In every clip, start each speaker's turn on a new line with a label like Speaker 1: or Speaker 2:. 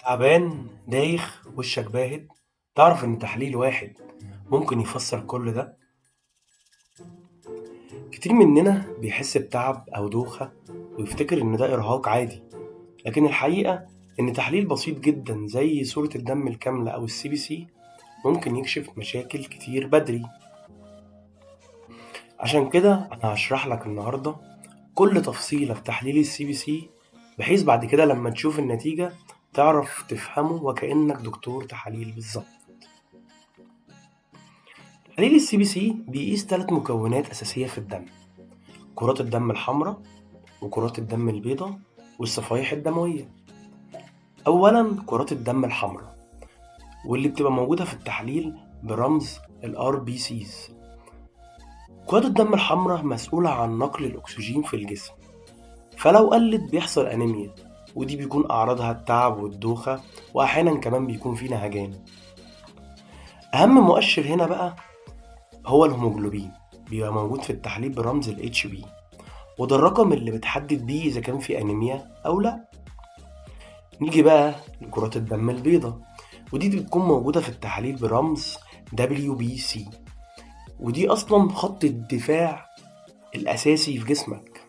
Speaker 1: تعبان دايخ وشك باهت. تعرف إن تحليل واحد ممكن يفسر كل ده. كتير مننا بيحس بتعب أو دوخة ويفتكر إن ده إرهاق عادي، لكن الحقيقة إن تحليل بسيط جدا زي صورة الدم الكاملة أو CBC ممكن يكشف مشاكل كتير بدري. عشان كده أنا هشرح لك النهاردة كل تفصيلة في تحليل CBC، بحيث بعد كده لما تشوف النتيجة تعرف تفهمه وكأنك دكتور تحاليل بالظبط. تحليل CBC بيقيس 3 مكونات أساسية في الدم: كرات الدم الحمراء وكرات الدم البيضاء والصفائح الدموية. أولا كرات الدم الحمراء، واللي بتبقى موجودة في التحليل برمز ال RBCs. كرات الدم الحمراء مسؤولة عن نقل الأكسجين في الجسم، فلو قلت بيحصل أنيميا، ودي بيكون أعراضها التعب والدوخة، وأحيانا كمان بيكون في نهجان. أهم مؤشر هنا بقى هو الهيموجلوبين، بيبقى موجود في التحليل برمز ال HB، وده الرقم اللي بتحدد بيه إذا كان في أنيميا أو لأ. نيجي بقى لكرات الدم البيضاء، ودي بتكون موجودة في التحاليل برمز WBC، ودي أصلا خط الدفاع الأساسي في جسمك،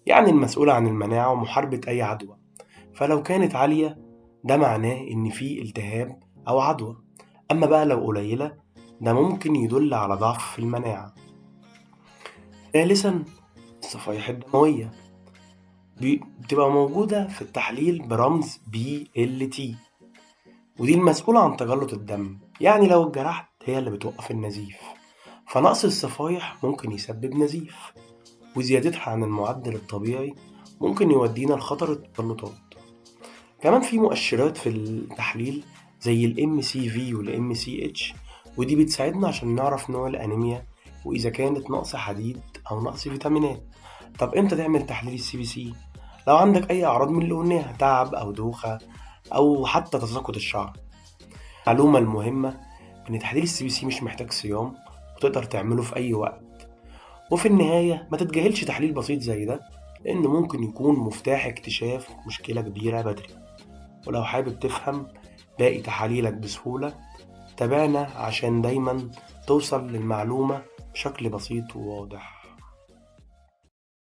Speaker 1: يعني المسؤولة عن المناعة ومحاربة أي عدوى. فلو كانت عالية ده معناه إن في التهاب أو عدوى، أما بقى لو قليلة ده ممكن يدل على ضعف في المناعة. ثالثا الصفائح الدموية، بتبقى موجودة في التحليل برمز BLT، ودي المسؤولة عن تجلط الدم، يعني لو اتجرحت هي اللي بتوقف النزيف، فنقص الصفائح ممكن يسبب نزيف، وزيادتها عن المعدل الطبيعي ممكن يودينا لخطر التجلطات. كمان في مؤشرات في التحليل زي ال MCV وال MCH، ودي بتساعدنا عشان نعرف نوع الأنيميا وإذا كانت نقص حديد أو نقص فيتامينات. طب إمتى تعمل تحليل CBC؟ لو عندك أي أعراض من اللي قلناها، تعب أو دوخة أو حتى تساقط الشعر. المعلومة المهمة إن تحليل CBC مش محتاج صيام، وتقدر تعمله في أي وقت. وفي النهاية ما تتجاهلش تحليل بسيط زي ده، لأنه ممكن يكون مفتاح اكتشاف مشكلة كبيرة بدري. ولو حابب تفهم باقي تحاليلك بسهولة، تابعنا عشان دايما توصل للمعلومة بشكل بسيط وواضح.